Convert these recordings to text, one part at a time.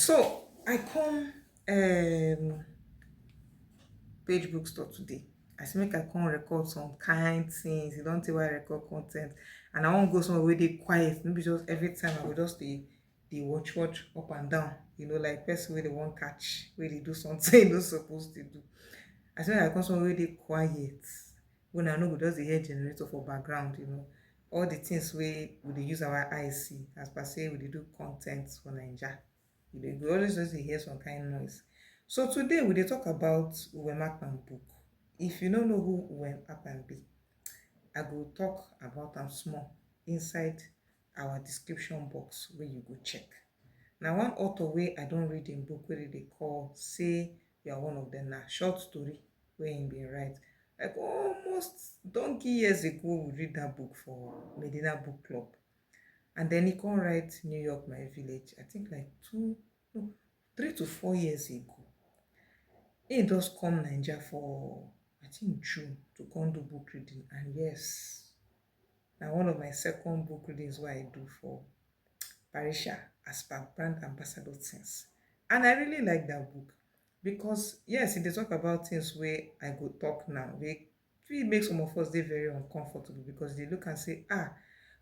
So I come page bookstore today. I say make I come record some kind things. You don't tell why I record content. And I won't go somewhere where they quiet. Maybe just every time I will just they watch up and down. Like person where they won't catch, where they do something they not supposed to do. I say make I come somewhere where they quiet. When I know we just the hear generator for background. All the things we dey use our eyes see as per say we dey do content for Naija. We always just dey hear some kind noise. So today we dey talk about Uwem Akpan book. If you no know who Uwem Akpan be, I go talk about am small inside our description box wey you go check. Na one author wey I don read im book wey dem dey call Say You Are One of Them, na short story wey im bin write. Like almost donkey years ago we read dat book for Medina Book Club. And then he come write New York My Village, I think like 3 to 4 years ago. He just come Naija for I think June to come do book reading. And yes, na one of my second book readings wey I do for Parisha as per brand ambassador things. And I really like that book because yes, e dey talk about things wey I go talk now wey fit make some of us dey very uncomfortable because they look and say,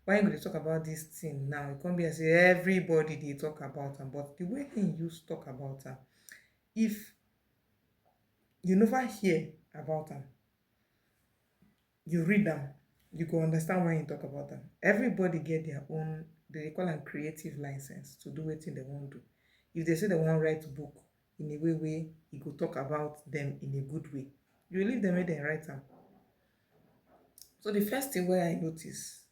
why you go dey talk about this thing now? E come be as say everybody dey talk about am, but the way he use talk about am, if you never hear about am, you read am, you go understand why he talk about am. Everybody get their own, they call am creative license to do wetin dem wan do. If they say they wan write book in a way wey e go talk about them in a good way, you leave them make dem write am. So the first thing wey I notice,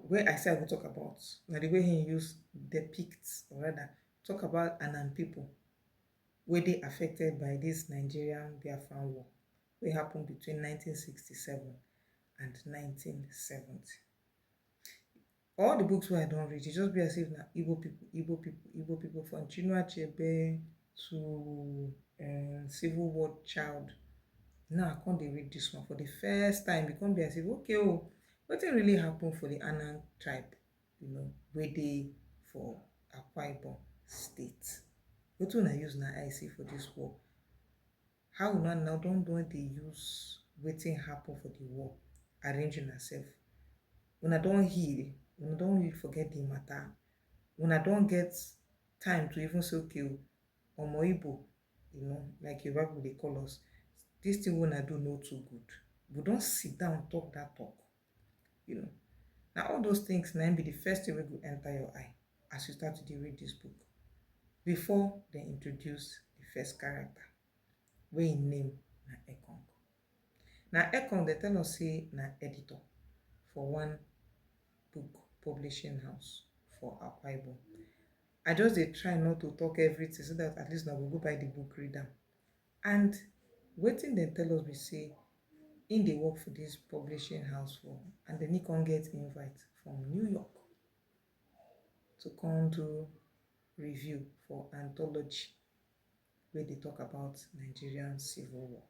wey I say I go talk about, na the way he use depict or rather talk about Anan people wey dey affected by this Nigerian Biafran war wey happen between 1967 and 1970. All the books wey I don read, e just be as if na Igbo people from Chinua Achebe to Civil War child. Now I come dey read this one for the first time. E come be as if okay wetin really happen for the Anan tribe, wey dey for Akwa Ibom state. Wetin una use na eye see for this war? How una now don dey use wetin happen for the war arrange una sef? Una don heal? Una don really forget the matter? Una don get time to even say okay omo Igbo, like Yoruba people dey call us, this thing wey una do no too good. We don sit down talk that talk. Now all those things na be the first thing wey go enter your eye as you start to dey read this book before they introduce the first character wey im name na Ekong. Na Ekong dey tell us say na editor for one book publishing house for Akwa Ibom. I just dey try not to talk everything so that at least na go buy the book read am. And wetin dem tell us be say im dey work for this publishing house and then he come get invite from New York to come do review for anthology wey dey talk about Nigerian Civil War.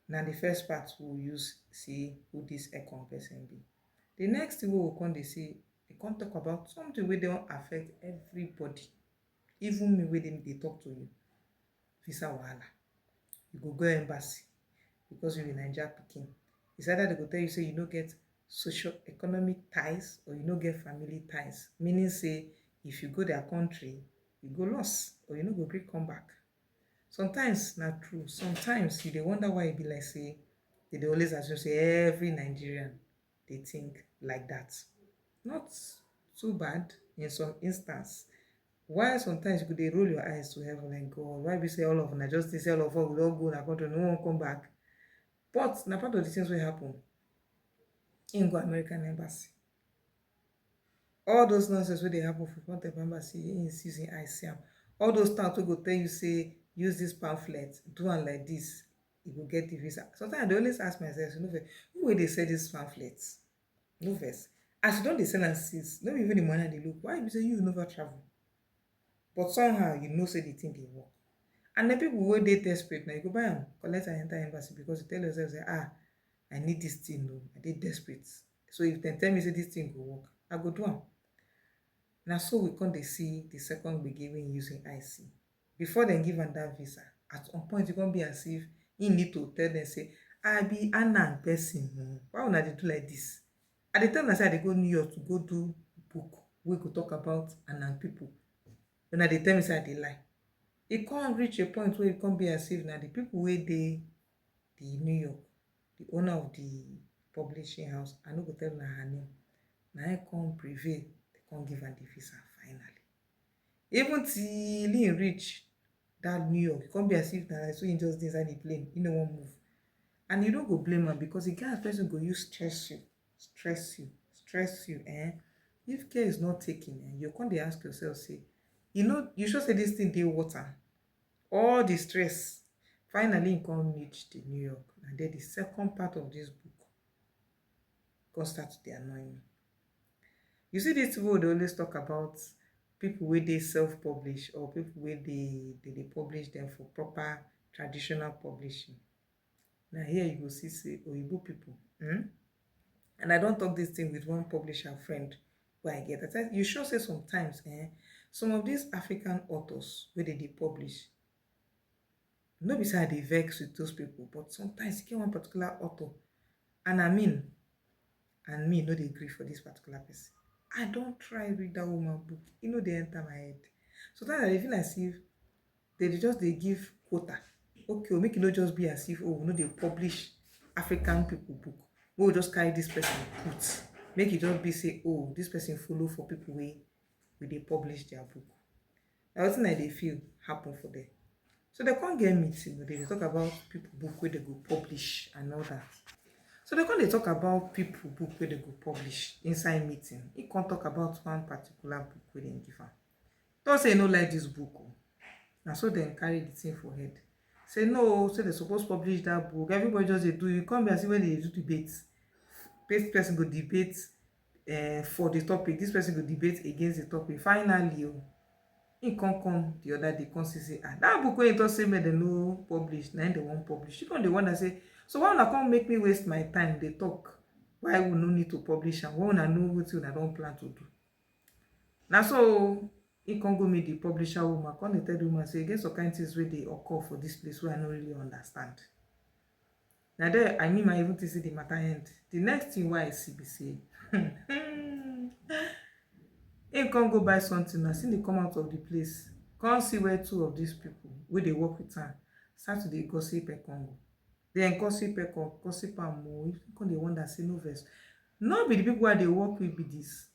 Na the first part we use see who this Ekong person be. The next thing we come dey say, they come talk about something wey don affect everybody, even me wey dey talk to you. Visa wahala. You go embassy because you be Naija pikin. It's either they go tell you say you no get socio-economic ties or you no get family ties, meaning say if you go their country you go lost or you no go gree come back. Sometimes na true, sometimes you dey wonder why e be like say they dey always assume say every Nigerian dey think like that. Not too bad in some instance. Why sometimes you go dey roll your eyes to heaven like God, why be say all of una just think say all of us we don go na country no wan come back? But na part of the things wey happen. Im go American embassy. All those nonsense wey dey happen for front of embassy, im use im eye see am. All those towns wey go tell you say use this pamphlet, do am like this, you go get the visa. Sometimes I dey always ask myself, who wey dey sell these pamphlets? No vex. As you don dey sell am since, no be even the money I dey look. Why be say you never travel? But somehow you know say the thing dey work. And the people wey dey desperate now, you go buy am, collect and enter embassy because you tell yourself say I need this thing, I dey desperate. So if dem tell me say this thing go work, I go do am. Now so we come dey see the second gbege wey him use him eye see. Before dem give am that visa, at one point e come be as if he need to tell dem say, I be Annan person oo, why una dey do like this? I dey tell una say I dey go New York to go do book wey go talk about Annan people. Una dey tell me say I dey lie. E come reach a point wey e come be as if na the people wey dey the New York, the owner of the publishing house, I no go tell una her name, na im come prevail, dem come give am the visa finally. Even till im reach that New York, e come be as if na like so im just dey inside the plane, e no wan move. And you no go blame am because e get as person go use stress you if care is not taken, you come dey ask yourself say, you sure say this thing dey worth am? All the stress. Finally im come reach the New York, and then the second part of this book come start to dey annoy me. You see dis people dey always talk about people wey dey self-publish or people wey dey publish them for proper traditional publishing. Now here you go see say oyibo people and I don talk this thing with one publisher friend wey I get. I said, you sure say sometimes some of these African authors wey dey publish, no be say I dey vex with those people, but sometimes e get one particular author and me no dey gree for this particular person. I don try read that woman book, e no dey enter my head. Sometimes I dey feel as if they just dey give quota. Okay, make e no just be as if we no dey publish African people book, we will just carry this person put, make e just be say this person follow for people wey dey publish their book. Na wetin I dey feel happen for them. So they can't get meeting, they dey talk about people book wey they go publish and all that. So they can't talk about people book wey they go publish inside meeting. He can't talk about one particular book wey dem give am. Don't say no like this book. Now so dem carry the thing for head. Say no, say they suppose publish that book. Everybody just dey do. You come here see when they do debate. This person go debate for the topic. This person go debate against the topic. Finally, he come the other day, come say that book wey he talk say make dem no publish, na im dem wan publish. You come dey wonder say, so why una come make me waste my time dey talk why we no need to publish am, why una know wetin una don plan to do? Na so he come go meet the publisher woman, come dey tell the woman say e get some kind things wey dey occur for this place wey I no really understand. Na there I mean, I even think say the matter end. The next thing wey I see be say he come go buy something, as he dey come out of the place, come see where two of these people wey dey work with am start to dey gossip ekongo. Dem gossip am o. You come dey wonder say no vex, no be the people wey I dey work with be this.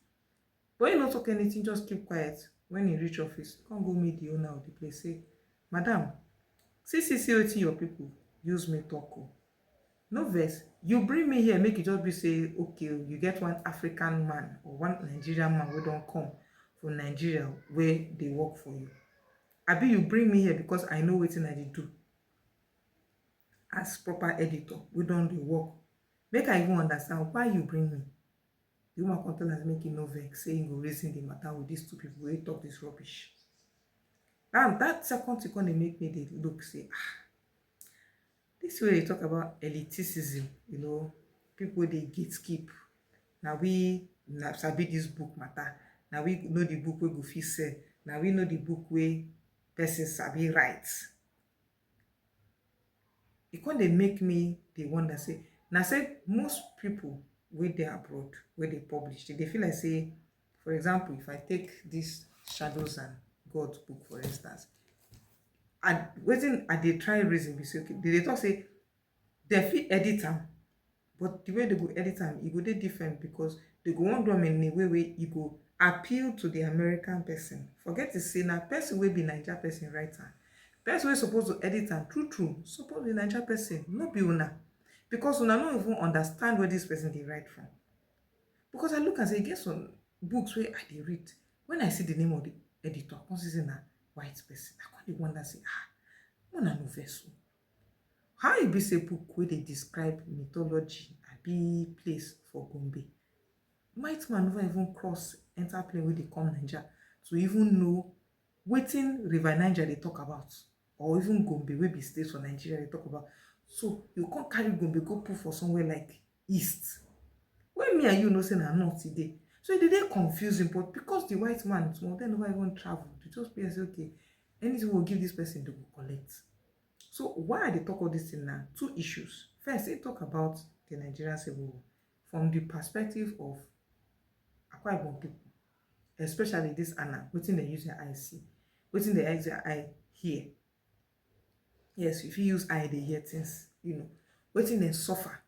But he no talk anything, just keep quiet. When he reach office, come go meet the owner of the place, say, madam, see wetin your people use me talk o. No vex, you bring me here make it just be say okay, you get one African man or one Nigerian man wey don come from Nigeria wey dey work for you. Abi you bring me here because I know wetin I dey do as proper editor wey don dey work. Make I even understand why you bring me. The woman come tell us make e no vex, say e go reason the matter with these two people wey talk this rubbish. And that second thing come dey make me dey look say this way they talk about elitism, people dey gatekeep. Now we sabi this book matter. Now we know the book wey go fit sell. Now we know the book wey person sabi write. E come dey make me dey wonder say, na say most people wey dey abroad wey dey publish, they feel like say, for example, if I take this Shadows and Gods book for instance, and wetin I dey try reason be say, okay, they talk say dem fit edit am, but the way they go edit am, e go dey different because they go wan do am in a way wey e go appeal to the American person. Forget to say na person wey be Naija person write am. Person wey suppose to edit am true suppose be Naija person, no be una, because una no even understand where this person dey write from. Because I look and say e get some books wey I dey read, when I see the name of the editor, I come see say na white person, I come dey wonder say una no vex o. How e be say book wey dey describe mythology abi place for Gombe, white man never even cross enter plane wey dey come Naija to even know wetin River Niger dey talk about, or even Gombe wey be state for Nigeria dey talk about. So you come carry Gombe go put for somewhere like east, when me and you know say na north e dey. So it dey confusing, but because the white man small, dem never even travel. They just pay and say, okay, anything we'll give this person, they will collect. So why I dey talk all this thing now? Two issues. First, they talk about the Nigerian Civil War from the perspective of Akwa Ibom people, especially this Anna, wetin dem use their eye see, wetin dem use their eye hear. Yes, if you use eye, dey hear things, wetin dem suffer.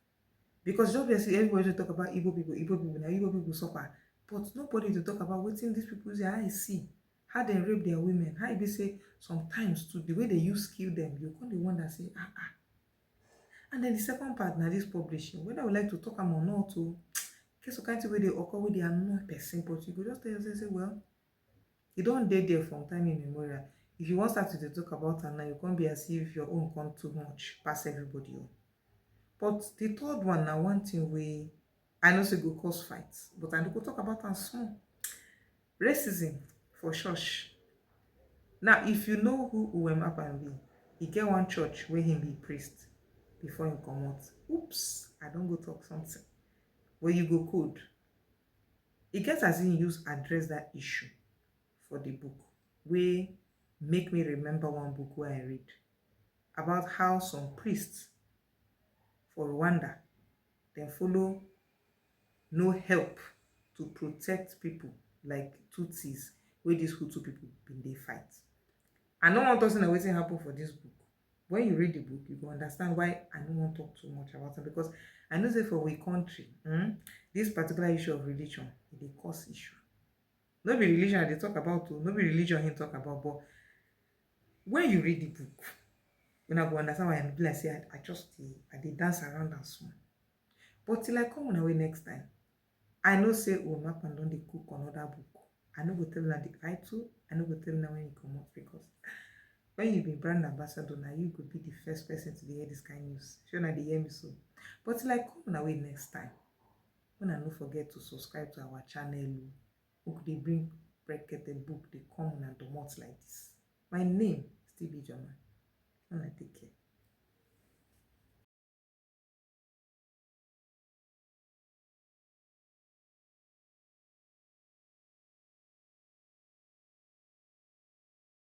Because just because everybody dey talk about Igbo people, na Igbo people suffer, but nobody dey talk about wetin these people use their eye see, how dem rape their women, how e be say sometimes too the way they use kill them, you come dey wonder say ah. And then the second part na this publishing, whether we like to talk am or not, to get some kind of way they occur wey dey annoy person, but you go just tell yourself say, well, e don dey there from time immemorial. If you wan start to dey talk about am now, you come be as if your own come too much pass everybody own. But the third one na one thing wey I know say go cause fights, but I no go talk about am small. Racism for church. Now, if you know who Uwem Akpan be, he get one church where he be priest before he comot. Oops, I don't go talk something. Where you go code. It gets as in use address that issue for the book. We make me remember one book where I read about how some priests for Rwanda then follow no help to protect people like Tutsis, where these Hutu people been they fight. I don't want to say wetin happen for this book. When you read the book, you will understand why I don't want to talk too much about it, because I know that for a country, this particular issue of religion is a cause issue. Not be religion they talk about, not be religion he talk about, but when you read the book, you're not going to understand why I'm like say I did dance around and small. But till I come on away next time, I know say Uwem Akpan don dey cook another book. I know go tell you the title, I know go tell you when you come up, because when you be brand ambassador, now you could be the first person to hear this kind of news. Sure, now they hear me so. But till I come on away next time, when I don't forget to subscribe to our channel, who could they bring bracket the book, they come on and domot like this. My name is Pidgin. And I take care.